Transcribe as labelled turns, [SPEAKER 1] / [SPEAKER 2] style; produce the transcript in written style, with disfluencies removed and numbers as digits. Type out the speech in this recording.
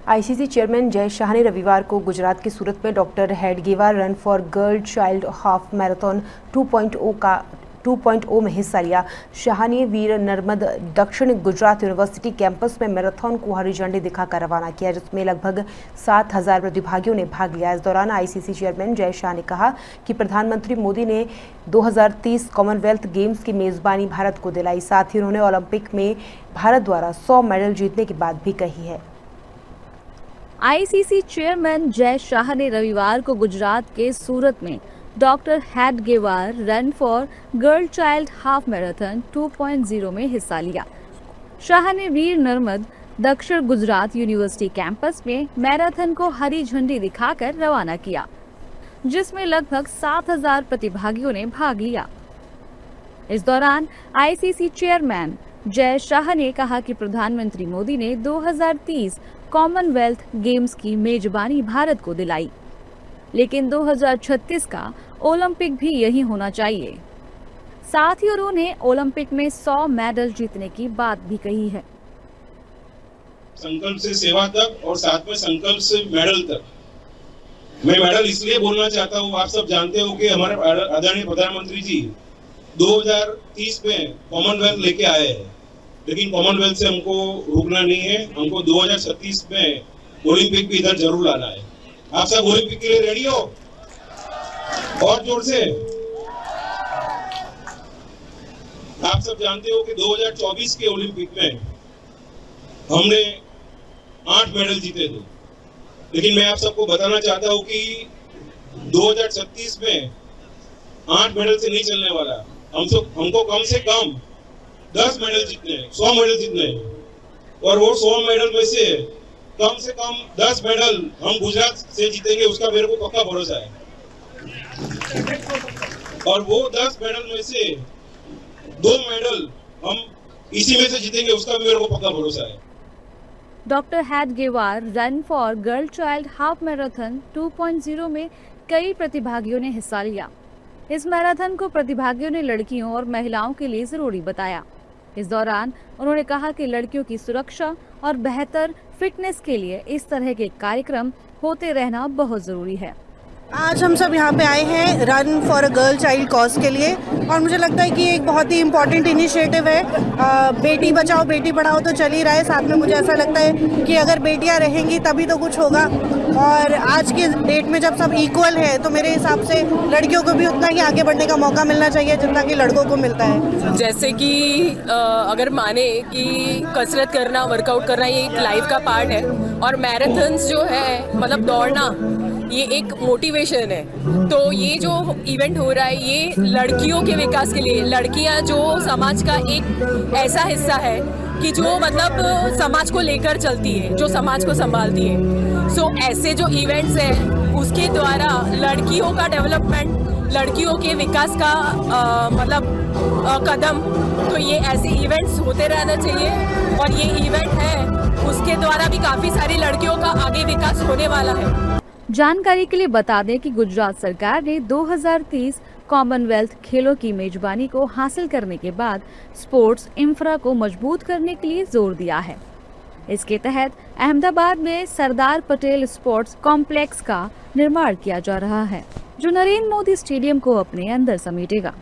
[SPEAKER 1] ICC chairman Jay Shah ने रविवार को गुजरात के सूरत में doctor Hedgewar run for girl child half marathon 2.0 में हिस्सा लिया। शाह ने वीर नर्मद दक्षिण गुजरात यूनिवर्सिटी कैंपस में मैराथन को हरी झंडी दिखाकर रवाना किया, जिसमें लगभग 7,000 प्रतिभागियों ने भाग लिया। इस दौरान आईसीसी चेयरमैन जय शाह ने कहा कि प्रधानमंत्री मोदी ने 2030 कॉमनवेल्थ गेम्स की मेजबानी भारत को दिलाई। साथ ही उन्होंने ओलंपिक में भारत द्वारा 100 मेडल जीतने की बात भी कही है।
[SPEAKER 2] आईसीसी चेयरमैन जय शाह ने रविवार को गुजरात के सूरत में doctor Hedgewar run for girl child half marathon 2.0 में हिस्सा लिया। शाह ने वीर नर्मद दक्षिण गुजरात यूनिवर्सिटी कैंपस में मैराथन को हरी झंडी दिखाकर रवाना किया, जिसमें लगभग 7,000 प्रतिभागियों ने भाग लिया। इस दौरान आईसीसी चेयरमैन जय शाह ने कहा कि प्रधानमंत्री मोदी ने 2030 कॉमनवेल्थ गेम्स की मेजबानी भारत को दिलाई, लेकिन 2036 का ओलंपिक भी यही होना चाहिए। साथ ही उन्होंने ओलंपिक में 100 मेडल जीतने की बात भी कही है।
[SPEAKER 3] संकल्प से सेवा तक और साथ में संकल्प से मेडल तक। मैं मेडल इसलिए बोलना चाहता हूँ, आप सब जानते हो कि हमारे आदरणीय प्रधानमंत्री जी 2030 में कॉमनवेल्थ लेके आए हैं, लेकिन कॉमनवेल्थ से हमको रुकना नहीं है। हमको 2036 में ओलंपिक भी इधर जरूर लाना है। आप सब ओलंपिक के लिए रेडी हो? और जोर से। आप सब जानते हो कि 2024 के ओलंपिक में हमने 8 मेडल जीते थे, लेकिन मैं आप सबको बताना चाहता हूं कि 2036 में 8 मेडल से नहीं चलने वाला। हमको कम से कम 10 मेडल जीतने हैं, 100 मेडल जीतने हैं। और वो 100 मेडल में से कम 10 मेडल हम गुजरात से जीतेंगे, उसका मेरे को पक्का भरोसा है। और वो 10 मेडल में से 2 मेडल हम इसी में से जीतेंगे, उसका भी मेरे को पक्का भरोसा है।
[SPEAKER 2] Doctor Hedgewar run for girl child half marathon 2.0 में कई प्रतिभागियों ने हिस्सा लिया। इस मैराथन को प्रतिभागियों ने लड़कियों और महिलाओं के लिए जरूरी बताया। इस दौरान उन्होंने कहा कि लड़कियों की सुरक्षा और बेहतर फिटनेस के लिए इस तरह के कार्यक्रम होते रहना बहुत जरूरी है।
[SPEAKER 4] आज हम सब यहाँ पे आए हैं run for a girl child cause के लिए, और मुझे लगता है कि एक बहुत ही इम्पॉर्टेंट इनिशिएटिव है। बेटी बचाओ बेटी पढ़ाओ तो चल ही रहा है, साथ में मुझे ऐसा लगता है कि अगर बेटियाँ रहेंगी तभी तो कुछ होगा। और आज के डेट में जब सब इक्वल है तो मेरे हिसाब से लड़कियों को भी उतना ही आगे बढ़ने का मौका मिलना चाहिए जितना कि लड़कों को मिलता है।
[SPEAKER 5] जैसे कि अगर माने कि कसरत करना, वर्कआउट करना ये एक लाइफ का पार्ट है, और मैराथन्स जो है मतलब दौड़ना ये एक मोटिवेशन है। तो ये जो इवेंट हो रहा है ये लड़कियों के विकास के लिए, लड़कियां जो समाज का एक ऐसा हिस्सा है कि जो मतलब समाज को लेकर चलती है, जो समाज को संभालती है। सो ऐसे जो इवेंट्स हैं उसके द्वारा लड़कियों का डेवलपमेंट, लड़कियों के विकास का कदम, तो ये ऐसे इवेंट्स होते रहना चाहिए। और ये इवेंट है उसके द्वारा भी काफ़ी सारी लड़कियों का आगे विकास होने वाला है।
[SPEAKER 2] जानकारी के लिए बता दें कि गुजरात सरकार ने 2030 कॉमनवेल्थ खेलों की मेजबानी को हासिल करने के बाद स्पोर्ट्स इंफ्रा को मजबूत करने के लिए जोर दिया है। इसके तहत अहमदाबाद में सरदार पटेल स्पोर्ट्स कॉम्प्लेक्स का निर्माण किया जा रहा है, जो नरेंद्र मोदी स्टेडियम को अपने अंदर समेटेगा।